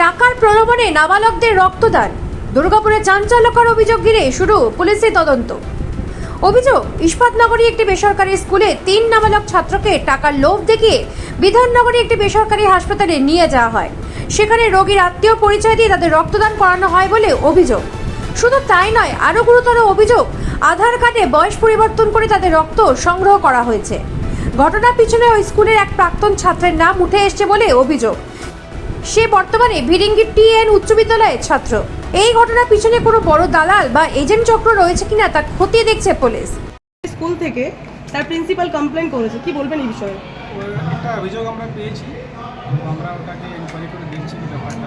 টাকার প্রলোভনে নাবালকদের রক্তদান, দুর্গাপুরে চাঞ্চল্যকর অভিযোগ ঘিরে শুরু পুলিশি তদন্ত। অভিযোগ, ইস্পাতনগরী একটি বেসরকারি স্কুলে 3 নাবালক ছাত্রকে টাকার লোভ দেখিয়ে বিধাননগরী একটি বেসরকারি হাসপাতালে নিয়ে যাওয়া হয়। সেখানে রোগীর আত্মীয় পরিচয় দিয়ে তাদের রক্তদান করানো হয় বলে অভিযোগ। শুধু তাই নয়, আরও গুরুতর অভিযোগ, আধার কার্ডে বয়স পরিবর্তন করে তাদের রক্ত সংগ্রহ করা হয়েছে। ঘটনার পিছনে ওই স্কুলের এক প্রাক্তন ছাত্রের নাম উঠে এসছে বলে অভিযোগ। সে বর্তমানে ভিরিঙ্গি টিএন উচ্চ বিদ্যালয়ের ছাত্র। এই ঘটনার পিছনে কোনো বড় দালাল বা এজেন্ট চক্র রয়েছে কিনা তা খতিয়ে দেখছে পুলিশ। স্কুল থেকে তার প্রিন্সিপাল কমপ্লেন করেছে, কি বলবেন এই বিষয়ে? একটা অভিযোগ আমরা পেয়েছি, আমরা ওটাকে ইনকোয়ারি করে দেখছি কি ব্যাপারটা।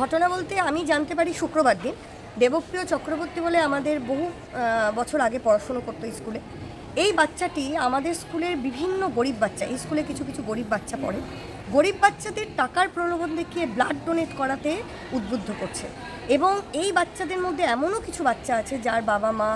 ঘটনা বলতে আমি জানতে পারি শুক্রবার দিন দেবপ্রিয় চক্রবর্তী বলে আমাদের বহু বছর আগে পড়াশুনো করতো স্কুলে। এই বাচ্চাটি আমাদের স্কুলের বিভিন্ন গরিব বাচ্চা, এই স্কুলে কিছু কিছু গরিব বাচ্চা পড়ে, গরিব বাচ্চাদের টাকার প্রলোভন দেখিয়ে ব্লাড ডোনেট করাতে উদ্বুদ্ধ করছে। এবং এই বাচ্চাদের মধ্যে এমনও কিছু বাচ্চা আছে যার বাবা মা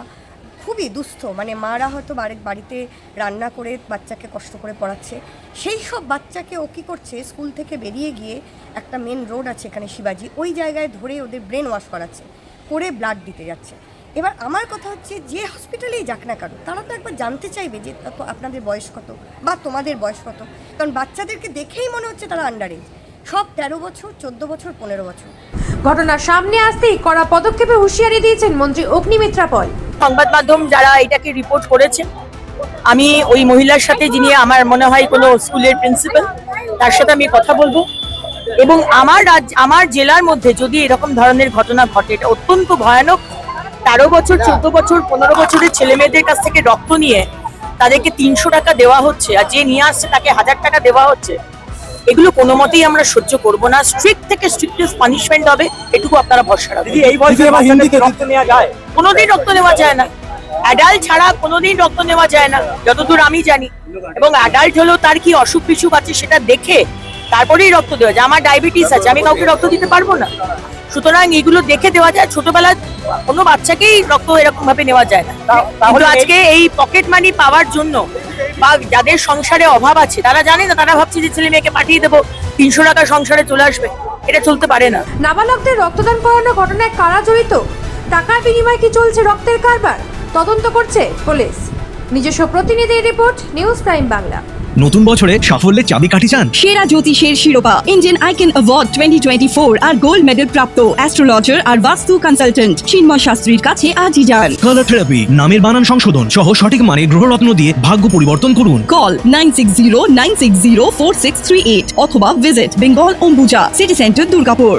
খুবই দুস্থ, মানে মারা হয়তো বাড়িতে রান্না করে বাচ্চাকে কষ্ট করে পড়াচ্ছে। সেই সব বাচ্চাকে ও কী করছে, স্কুল থেকে বেরিয়ে গিয়ে একটা মেন রোড আছে এখানে শিবাজি, ওই জায়গায় ধরে ওদের ব্রেন ওয়াশ করাচ্ছে, করে ব্লাড দিতে যাচ্ছে। এবার আমার কথা হচ্ছে, যে হসপিটালেই যাক না কারো, তারা তো একবার জানতে চাইবে যে আপনাদের বয়স কত বা তোমাদের বয়স কত, কারণ বাচ্চাদেরকে দেখেই মনে হচ্ছে তারা আন্ডার এজ, সব 13 বছর, 14 বছর, 15 বছর। ঘটনার সামনে আসতেই কড়া পদক্ষেপে হুঁশিয়ারি দিয়েছেন মন্ত্রী অগ্নিমিত্রা পল। সংবাদ মাধ্যম যারা এটাকে রিপোর্ট করেছে, আমি ওই মহিলার সাথে, যিনি আমার মনে হয় কোনো স্কুলের প্রিন্সিপাল, তার সাথে আমি কথা বলবো। এবং আমার জেলার মধ্যে যদি এরকম ধরনের ঘটনা ঘটে, এটা অত্যন্ত ভয়ানক। 13 বছর, 14 বছর, 15 বছরের ছেলে মেয়েদের কাছ থেকে রক্ত নিয়ে তাদেরকে 300 টাকা দেওয়া হচ্ছে, আর যে নিয়ে আসছে তাকে 1000 টাকা দেওয়া হচ্ছে। এগুলো কোনো মতেই আমরা সহ্য করবো না। স্ট্রিক্ট থেকে স্ট্রিক্টেস্ট পানিশমেন্ট হবে, এটুকু আপনারা ভরসা রাখবেন। এই বয়সে রক্ত নেওয়া যায়? কোনোদিন রক্ত নেওয়া যায় না, অ্যাডাল্ট ছাড়া কোনোদিন রক্ত নেওয়া যায় না যতদূর আমি জানি। এবং অ্যাডাল্ট হলেও তার কি অসুখ বিসুখ আছে সেটা দেখে তারপরেই রক্ত দেওয়া যায়। আমার ডায়াবেটিস আছে, আমি কাউকে রক্ত দিতে পারবো না, সুতরাং এগুলো দেখে দেওয়া যায়। ছোটবেলায় কোনো বাচ্চাকেই রক্ত এরকম ভাবে নেওয়া যায় না। তাহলে আজকে এই পকেট মানি পাওয়ার জন্য বা যাদের সংসারে অভাব আছে তারা জানে না, তারা ভাবছে যে ছেলে মেয়েকে পাঠিয়ে দেবো, 300 টাকা সংসারে চলে আসবে, এটা চলতে পারে না। নাবালকদের রক্তদান করানোর ঘটনায় কারা জড়িত, টাকার বিনিময়ে কি চলছে রক্তের কারবার, তদন্ত করছে পুলিশ। নিজস্ব প্রতিনিধির রিপোর্ট, নিউজ প্রাইম বাংলা। নতুন বছরে সাফল্যের চাবিকাঠি চান? সেরা জ্যোতিষের শিরোপা ইন্ডিয়ান আইকন অ্যাওয়ার্ড 2024 আর গোল্ড মেডেল প্রাপ্ত অ্যাস্ট্রোলজার আর বাস্তু কনসালটেন্ট চিন্ময় শাস্ত্রীর কাছে আজই যান। কালার থেরাপি, নামের বানান সংশোধন সহ সঠিক মানের গ্রহরত্ন দিয়ে ভাগ্য পরিবর্তন করুন। কল 9609604638 অথবা visit Bengal Ambuja city centre, Durgapur.